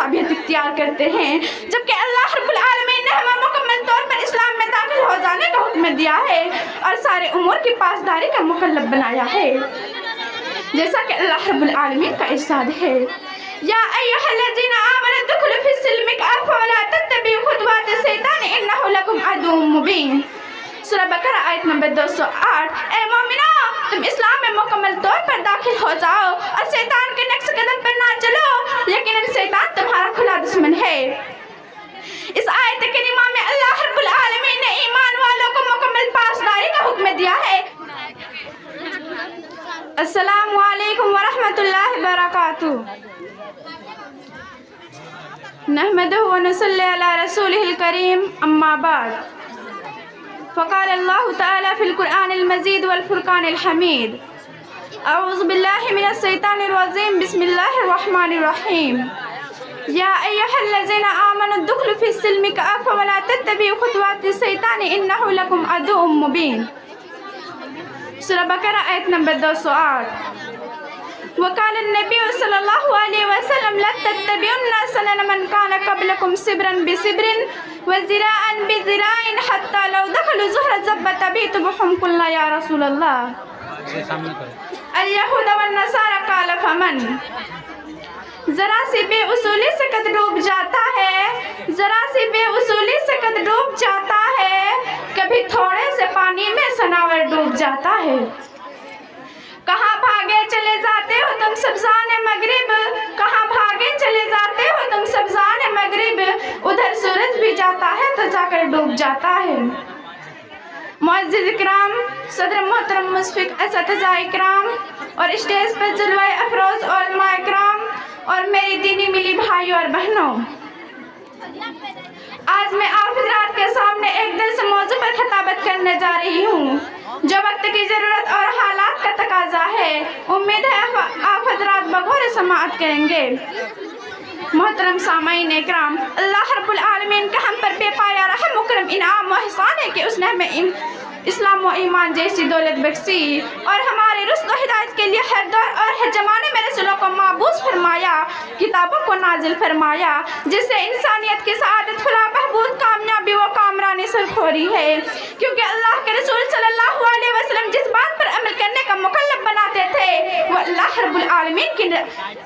मजहबियत इख्तियार करते हैं, जबकि अल्लाह रब्बुल आलमीन ने हमें मुकम्मल तौर पर इस्लाम में दाखिल हो जाने का हुक्म दिया है और सारे उमूर की पासदारी का मुकल्लफ बनाया है। जैसा कि अल्लाह रब्बुल आलमीन का इरशाद है, या अय्युहल्लज़ीना आमनु उदखुलू फिस्सिल्मि काफ़ा वला तत्तबिउ खुतवाति शैतान इन्नहु लकुम अदुव्वुम मुबीन। सूरह बकरा आयत नंबर 208। ए मोमिनो, तुम इस्लाम में मुकम्मल तौर पर दाखिल हो जाओ और शैतान के नक्श कदम पर ना चलो, यकीनन शैतान तुम्हारा खुला दुश्मन है। इस आयत करीमा में अल्लाह रब्बुल आलमीन ने ईमान वालों को मुकम्मल पासदारी का हुक्म दिया है। अस्सलामु अलैकुम व रहमतुल्लाहि व बरकातुहू। नहमदुहु व नसल्ली अला रसूलिहिल करीम, अम्मा बाद। फ़क़ाल अल्लाहु तआला फ़िल क़ुरआनिल मजीद वल फ़ुरक़ानिल हमीद। अऊज़ु बिल्लाहि मिनश शैतानिर रजीम, बिस्मिल्लाहिर रहमानिर रहीम। या अय्युहल्लज़ीना आमनु उदखुलू फिस्सिल्मि काफ़ा वला तत्तबिउ खुतवाति शैतान इन्नहु लकुम अदुव्वुम मुबीन। सूरह बकरा आयत नंबर 208। वक़ाल नबी सल्लल्लाहु अलैहि वसल्लम ला तत्तबिउन्ना सनन मन कान क़ब्लकुम सिब्रन बिसिब्रिन व ज़िराअन बिज़िराइन हत्ता लौ दखलू ज़ुहरा ज़ब्बत बीतुहुम कुल्ला या रसूलल्लाह। अल यहूद व नसारा क़ाल फमन। ज़रा सी बेउसूली से कद डूब जाता है, ज़रा सी बेउसूली से कद डूब जाता है, कभी थोड़े से पानी में सनावर डूब जाता है। कहाँ भागे चले जाते हो तुम सब्ज़ान मगरिब, कहाँ भागे चले जाते हो तुम सब्ज़ान मगरिब, उधर सूरज भी जाता है तो जाकर डूब जाता है। मुअज़्ज़िज़ इकराम, सदर मोहतरम मुशफ़िक़ असतिज़ा इकराम और स्टेज पर जलवाए अफरोज़ उलमा इकराम और मेरी दीनी मिली भाइयों और बहनों, आज मैं आप हज़रात के सामने एक दिल से मौजू पर खिताबत करने जा रही हूँ जो वक्त की ज़रूरत और हालात का तकाजा है। उम्मीद है आप हज़रात बग़ौर समाअत करेंगे। मोहतरम सामाईन इकराम, अल्लाह रब्बुल आलमीन का हम पर बेपाया रहम मुकरम इनाम व एहसान है कि उसने हमें इस्लाम व ईमान जैसी दौलत बख्शी और हमारे रुश्द व हिदायत के लिए हर दौर और हर ज़माने में रसूलों को माबूस फरमाया, किताबों को नाजिल फरमाया, जिससे इंसानियत की सआदत, फलाह, बहबूद, कामयाबी व कामरानी सरखोरी है। क्योंकि अल्लाह के रसूल सल्लल्लाहु अलैहि वसल्लम जिस बात पर अमल करने का मुकल्लफ बनाते थे वो अल्लाह रब्बुल आलमीन की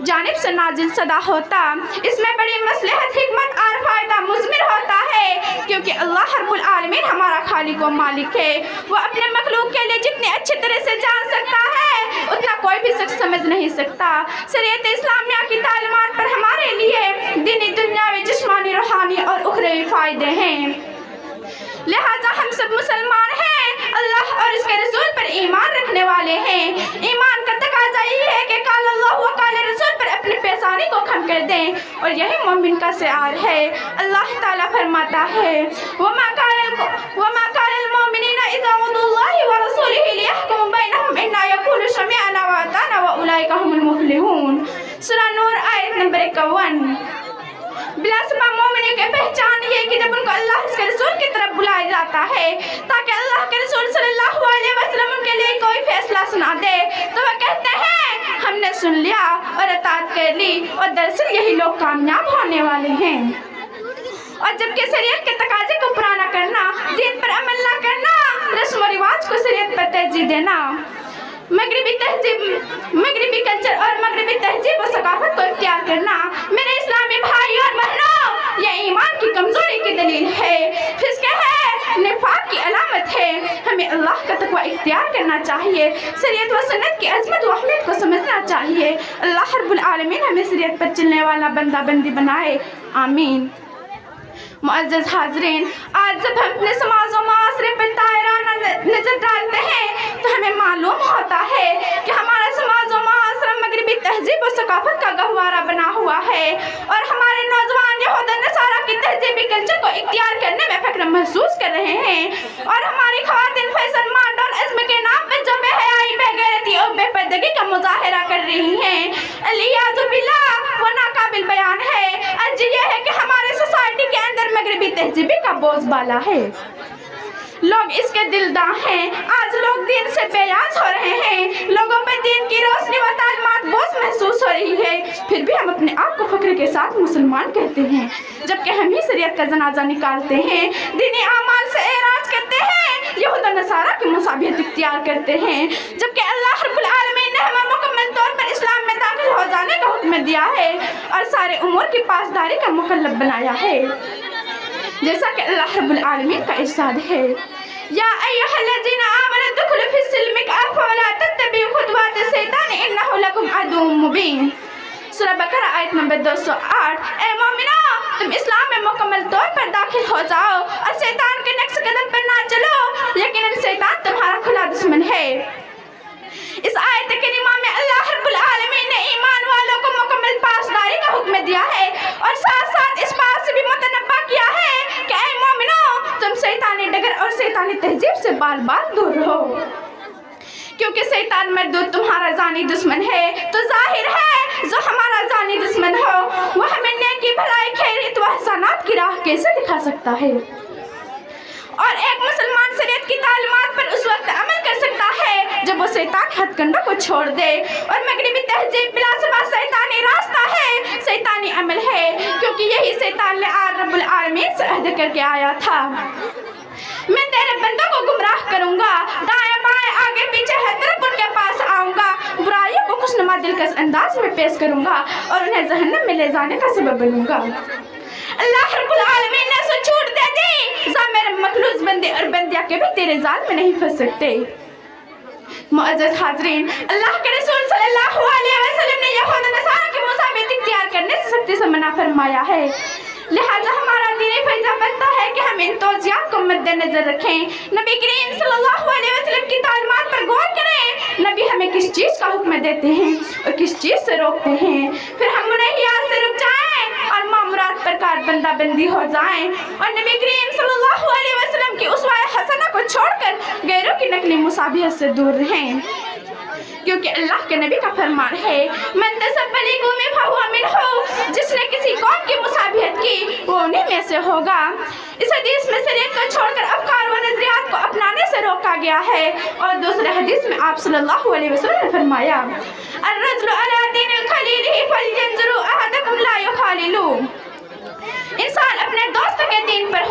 जानिब से नाजिल सदा होता। इसमें बड़ी मसलहत, हिकमत और फ़ायदा मुज़मिर होता है, क्योंकि अल्लाह रब्बुल आलमीन हमारा खालिक व मालिक है। वो अपने मखलूक के लिए जितनी अच्छी तरह से जान सकता है उतना कोई भी शख्स समझ नहीं सकता। शरीयत इस्लामिया की तालीमात पर हमारे लिए दीनी, दुनियावी, जिस्मानी, रूहानी और उखरवी फ़ायदे हैं। लिहाजा हम सब मुसलमान हैं, अल्लाह और इसके रसूल पर ईमान रखने वाले हैं। ईमान का तकाजा ये है कि काल अल्लाह व काल रसूल पर अपनी पेशानी को खम कर दें और यही मोमिन का शिआर है। अल्लाह ताला फरमाता है, वमा कानल मोमिनीना इज़ा उदुल्लाहि व रसूलिही लियहकुम बैनहुम इन्ना यक़ूलू समिअना व अताना व उलाइका हुमुल मुफ़्लिहून। सूरह नूर आयत नंबर 51। बिलासुबह मोमिन की पहचान ये कि जब उनको अल्लाह के रसूल की तरफ बुलाया जाता है ताकि अल्लाह के रसूल सल्लल्लाहु अलैहि वसल्लम उनके लिए कोई फैसला सुना दे तो वह कहते हैं हमने सुन लिया और अताअत कर ली, और दरअसल यही लोग कामयाब होने वाले हैं। और जबकि शरीयत के तकाजे को पूरा न करना, दीन पर अमल न करना, रस्म व रिवाज को शरीयत पर तरजीह देना, मगरिबी तहजीब, मगरिबी कल्चर और मगरिबी तहजीब और सकाफत को इख्तियार करना, मेरे इस्लामी भाई और बहनों, यह ईमान की कमजोरी की दलील है, फिस्क है, निफाक की अलामत है। हमें अल्लाह का तक़वा इख्तियार करना चाहिए, शरीयत व सुन्नत की अज़मत व अहमियत को समझना चाहिए। अल्लाह रब्बुल आलमीन हमें शरीयत पर चलने वाला बंदा बंदी बनाए, आमीन। मुअज़्ज़ज़ हाज़रीन, आज जब हम अपने समाज व माशरे पर दायराना नज़र डालते हैं तो हमें मालूम होता है कि हमारा समाज व माशरा मगरिबी तहजीब और सकाफत का गहवारा बना हुआ है और हमारे नौजवान यहूद नसारा की तहजीबी कल्चर को इख्तियार करने में फ़ख्र महसूस कर रहे हैं और हमारी ख़वातीन फैशन, मॉड और इज़्म के नाम पर जो बेहयाई, बेगैरती और बेपर्दगी का मुज़ाहिरा कर रही हैं। अलियाज़ु बिल्लाह, वो नाकाबिल बयान है। अर्ज़ ये है कि हमारे सोसाइटी के अंदर मगरिबी तहजीबी का बोझबाला है, लोग इसके दिलदार हैं। आज लोग दीन से बेयास हो रहे हैं, लोगों पर दीन की रोशनी व तालीमात बोझ महसूस हो रही है। फिर भी हम अपने आप को फख्र के साथ मुसलमान कहते हैं, जबकि हम ही शरीयत का जनाजा निकालते हैं, दीनी आमाल से एराज करते हैं, यहूद और नसारा की मुसाबियत इख्तियार करते हैं, जबकि अल्लाह रब्बुल आलमीन ने हमें मुकम्मल तौर पर इस्लाम में दाखिल हो जाने का हुक्म दिया है और सारे उमूर की पासदारी का मुकल्लफ बनाया है, जैसा कि अल्लाह रब्बुल आलमीन का इरशाद है, या अय्युहल्लज़ीना आमनु दुखुलू फिस्सिल्मि काफ़ा वला तत्तबिउ खुतवाति शैतान इन्नहु लकुम अदुव्वुम मुबीन। सूरह बकरा आयत नंबर 208। ए मोमिनो, तुम इस्लाम में मुकम्मल तौर पर दाखिल हो जाओ और शैतान के नक्श कदम पर ना चलो, यकीनन शैतान तुम्हारा खुला दुश्मन है। इस आयत करीमा में अल्लाह रब्बुल आलमीन ने ईमान वालों को मुकम्मल पासदारी का हुक्म दिया है और साथ साथ इस बात से भी मुतनब्बा किया है कि ऐ मोमिनो, तुम शैतानी डगर और शैतानी तहजीब से बाल बाल दूर रहो, क्योंकि शैतान मरदूद तुम्हारा जानी दुश्मन है, तो जाहिर है जो हमारा जानी दुश्मन हो वह हमें नेकी भलाई खैरियत व हसनात की राह कैसे दिखा सकता है। और एक मुसलमान शरीयत की तालीमात पर उस वक्त अमल कर सकता है जब वो शैतान हथकंडों को छोड़ दे, और मगरिबी तहजीब बिलाशुबह शैतानी रास्ता है, शैतानी अमल है, क्योंकि यही शैतान ने रब्बुल आलमीन से अहद करके आया था, मैं तेरे बंदों को गुमराह करूंगा, दाएं बाएं आगे पीछे हर तरफ उनके पास आऊंगा, बुराइयों को खुशनुमा दिलकश अंदाज में पेश करूंगा और उन्हें जहन्नम में ले जाने का सबब बनूंगा। अल्लाह रब्बुल आलमीन ने उसे छूट दे दी, जा मेरे मखलूस बंदे और बंदिया के भी तेरे जाल में नहीं फंस सकते। मुअज़्ज़ज़ हाज़रीन, अल्लाह के रसूल सल्लल्लाहु अलैहि वसल्लम ने यहूद और नसारा की मुसाबियत इख्तियार करने से सख्ती से मना फरमाया है, लिहाजा हमारा दीनी फैज़ा बनता है कि हम इन तौज़ियात को मद्देनज़र रखें, नबी करीम सल्लल्लाहु अलैहि वसल्लम की तालीमात पर गौर करें, नबी हमें किस चीज़ का हुक्म देते हैं और किस चीज़ से रोकते हैं, फिर हम मुनहियात से रुक जाएं और मामूरात पर कारबंदा बंदी हो जाएं और नबी करीम सल्लल्लाहु अलैहि वसल्लम की उसवा हसना को छोड़कर गैरों की नकली मुसाबियत से दूर रहें, क्योंकि अल्लाह के नबी का फरमान है, मन तसब्बली कौमी फहुवा मिनहु, जिसने किसी कौम की मुसाबियत की वो उन्हीं में से होगा। इस हदीस में शरीयत को छोड़कर अफकार व नजरियात को अपनाने से रोका गया है, और दूसरे हदीस में आप सल्लल्लाहु अलैहि वसल्लम ने फरमाया, अर्रजुलु अला दीनिल खलीलिही फलयंजुरु अहदकुम ला युखालिलु, इंसान अपने दोस्त के दीन पर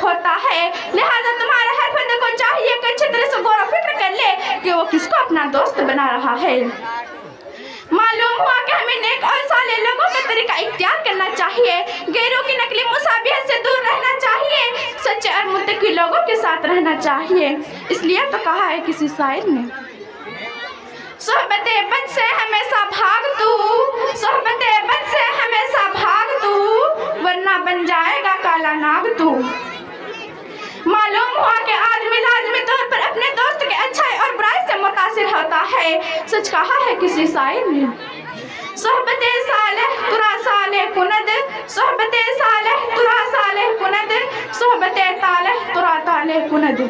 होता है, लिहाजा तुम्हारे हर फर्द को चाहिए कि अच्छी तरह से गौर व फिक्र कर ले कि वो किसको अपना दोस्त बना रहा है। मालूम हुआ कि हमें नेक और साले लोगों का तरीका इख्तियार करना चाहिए, गैरों की नकली मुसाबियत से दूर रहना चाहिए, सच्चे और मुत्तकी लोगों के साथ रहना चाहिए। इसलिए तो कहा है किसी शायर ने, सोहबते बद से हमेशा भाग तू, सोहबते बद से हमेशा भाग तू, वरना बन जाएगा काला नाग तू। मालूम हुआ कि आदमी लाजमी तौर पर अपने दोस्त के अच्छाई और बुराई से मुतासिर होता है, सच कहा है किसी शायर ने, सोहबते सालेह तुरा सालेह कुनद, सोहबते सालेह तुरा सालेह कुनद, सोहबते तालेह तुरा तालेह कुनद।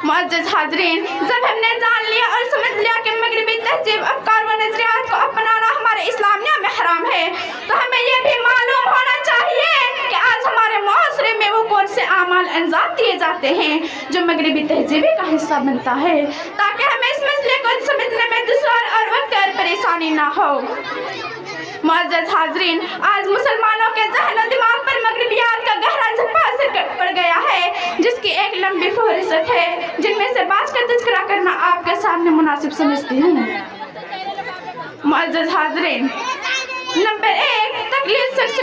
मुअज़्ज़ज़ हाज़रीन, जब हमने जान लिया और समझ लिया कि मगरिबी तहजीब अफकार व नज़रियात को अपनाना हमारे इस्लामिया में हराम है, तो हमें ये भी मालूम होना चाहिए कि आज हमारे मुआशरे में वो कौन से आमाल अंजाम दिए जाते हैं जो मगरिबी तहजीबी का हिस्सा बनता है, ताकि हमें इस मसले को समझने में दुश्वार और वक्त और परेशानी ना हो। मुअज़्ज़ज़ हाज़रीन, आज मुसलमानों के ज़हन और दिमाग पर मगरिबियात का गहरा झप्पा असर पड़ गया है, जिसकी एक लंबी फहरिस्त है, जिनमें से बात का तज़किरा करना आपके सामने मुनासिब समझती हूँ। मुअज़्ज़ज़ हाज़रीन, नंबर 1, तकलीद शख्स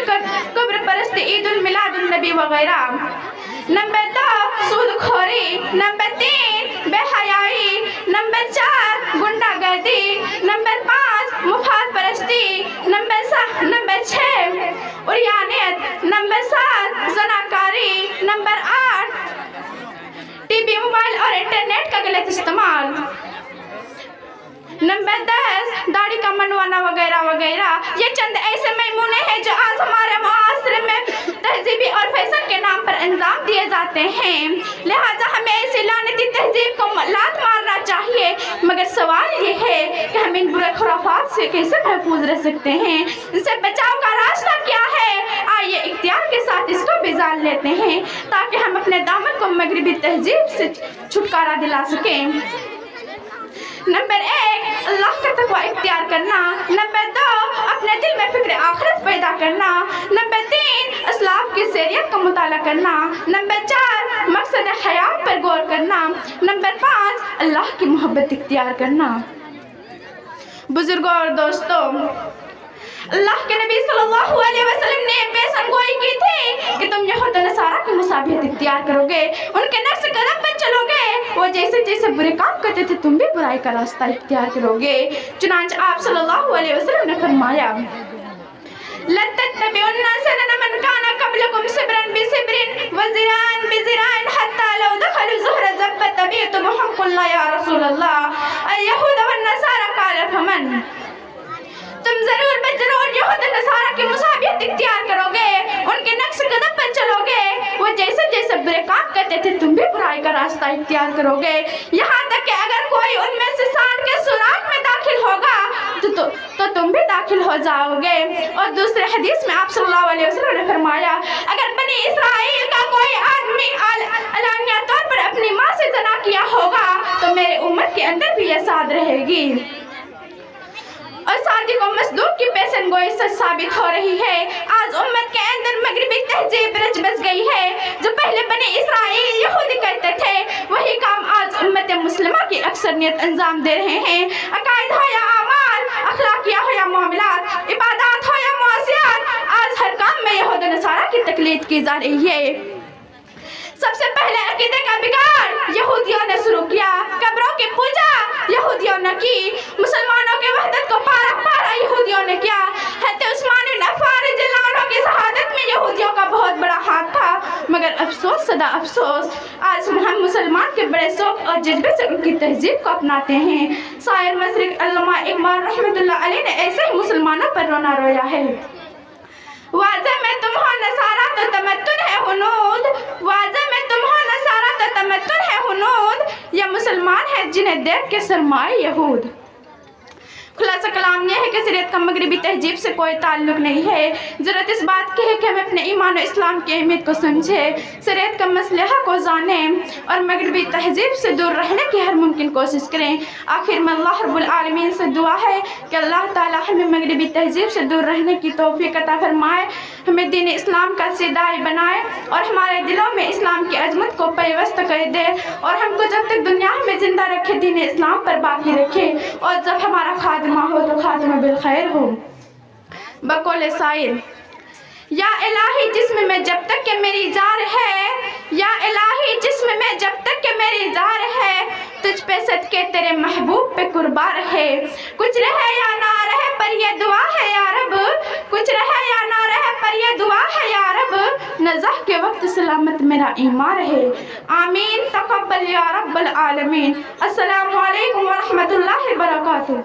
कब्र परस्ती, ईद उल मिलादुन नबी वगैरह। नंबर 2, सूदखोरी। नंबर 3, बेहयाई। नंबर 4, गुंडागर्दी। नंबर 5, मुफाद परस्ती। नंबर 6, उरियानियत। नंबर 7, ज़नाकारी। नंबर 8, टीवी, मोबाइल और इंटरनेट का गलत इस्तेमाल। नंबर 10, दाढ़ी का मनवाना वगैरह वगैरह। ये चंद ऐसे मैमूने हैं जो आज हमारे मुआशरे में तहजीबी और फैशन के नाम पर अंजाम दिए जाते हैं, लिहाजा हमें ऐसी लानती तहजीब को लात मारना चाहिए। मगर सवाल ये है कि हम इन बुरे खुराफात से कैसे महफूज रह सकते हैं, इनसे बचाव का रास्ता क्या है। आइए इख्तियार के साथ इसको भी जान लेते हैं, ताकि हम अपने दामन को मगरिबी तहजीब से छुटकारा दिला सकें। नंबर 1, अल्लाह का तक़वा इख्तियार करना। नंबर 2, اپنے دل میں فکر آخرت پیدا کرنا۔ نمبر 3 اسلاف کی سیریت کا مطالعہ کرنا۔ نمبر 4 مقصد حیات پر غور کرنا۔ نمبر 5 اللہ کی محبت اختیار کرنا۔ بزرگوں اور دوستوں، اللہ کے نبی صلی اللہ علیہ وسلم نے پیشن گوئی کی تھی کہ تم یہود و نصارہ کی مشابہت اختیار کرو گے، ان کے نقش قدم پر چلو گے، وہ جیسے جیسے برے کام کرتے تھے تم بھی برائی کا راستہ اختیار کرو گے۔ چنانچہ آپ صلی اللہ علیہ وسلم نے فرمایا لَتَتَّبِعُنَّ سَنَنَ مَنْ كَانَ قَبْلَكُمْ شِبْرًا بِشِبْرٍ وَذِرَاعًا بِذِرَاعٍ حَتَّى لَوْ دَخَلُوا جُحْرَ ضَبٍّ لَّاتَّبَعْتُمُوهُمْ قُلْنَا يَا رَسُولَ اللَّهِ الْيَهُودَ وَالنَّصَارَىٰ قَالَ فَمَنْ؟ تم ضرور بضرور یہود و نصارہ کی مشابہت اختیار کرو گے، ان کے نقش قدم پر چلو گے، وہ جیسے جیسے برے کام کرتے تھے تم بھی برائی کا راستہ اختیار کرو گے، یہاں تک کہ اگر کوئی ان میں سے سانڈ کے سوراخ میں داخل ہوگا تو تم بھی داخل ہو جاؤ گے۔ اور دوسرے حدیث میں آپ صلی اللہ علیہ وسلم نے فرمایا اگر بنی اسرائیل کا کوئی آدمی علانیہ طور پر اپنی ماں سے زنا کیا ہوگا تو میرے امت کے اندر بھی یہ ساد رہے گی۔ اور شادی کو مصدوق کی پیشن گوئی سے ثابت ہو رہی ہے۔ آج امت کے اندر مغربی تہذیب رچ بس گئی ہے، جو پہلے بنی اسرائیل یہودی کرتے تھے وہی کام آج امت مسلمہ کی اکثریت انجام دے رہے ہیں۔ عقائد ہو یا اعمال، اخلاقیات ہو یا معاملات، عبادات ہو یا معاشیات، آج ہر کام میں یہود و نصارہ کی تقلید کی جا رہی ہے۔ سب سے پہلے عقیدے کا بگاڑ یہودیوں نے شروع کیا، قبروں کی پوجا یہودیوں نے کی، مسلمانوں کی وحدت کو پارا پارا یہودیوں نے کیا۔ حضرت عثمان بن عفان رضی اللہ عنہ کی شہادت میں یہودیوں کا بہت بڑا ہاتھ تھا، مگر افسوس صدا افسوس آج ہم مسلمان کے بڑے شوق اور جذبے سے ان کی تہذیب کو اپناتے ہیں۔ شاعر مشرق علامہ اقبال رحمۃ اللہ علیہ نے ایسے ہی مسلمانوں پر رونا رویا ہے۔ واضح میں تم ہو نصارہ تو تمدن ہے ہنود، واضح میں تم ہو نصارہ تو تمدن ہے ہنود، یا مسلمان ہے جنہیں دیکھ کے شرمائے یہود۔ خلاصہ کلام یہ ہے کہ شریعت کا مغربی تہذیب سے کوئی تعلق نہیں ہے۔ ضرورت اس بات کی ہے کہ ہم اپنے ایمان و اسلام کی اہمیت کو سمجھیں، شریعت کا مصلحہ کو جانیں اور مغربی تہذیب سے دور رہنے کی ہر ممکن کوشش کریں۔ آخر میں اللہ رب العالمین سے دعا ہے کہ اللہ تعالی ہمیں مغربی تہذیب سے دور رہنے کی توفیق عطا فرمائے، ہمیں دین اسلام کا سیدائی بنائے اور ہمارے دلوں میں اسلام کی عظمت کو پیوست کر دے، اور ہم کو جب تک دنیا میں زندہ رکھے دین اسلام پر باقی رکھے، اور جب ہمارا خاتمہ ہو تو خاتمہ بالخیر ہو۔ بقول شاعر یا الہی جسم میں جب تک کہ میری جان ہے، یا الہی جسم میں جب تک کہ میری جان ہے، تجھ پہ صدقے تیرے محبوب پہ قربان ہے، کچھ رہے یا نہ رہے پر یہ دعا ہے یا رب، کچھ رہے یا نہ رہے پر یہ دعا ہے یا رب، نزاح کے وقت سلامت میرا ایمان رہے، آمین تقبل یا رب العالمین۔ السلام علیکم ورحمۃ اللہ وبرکاتہ۔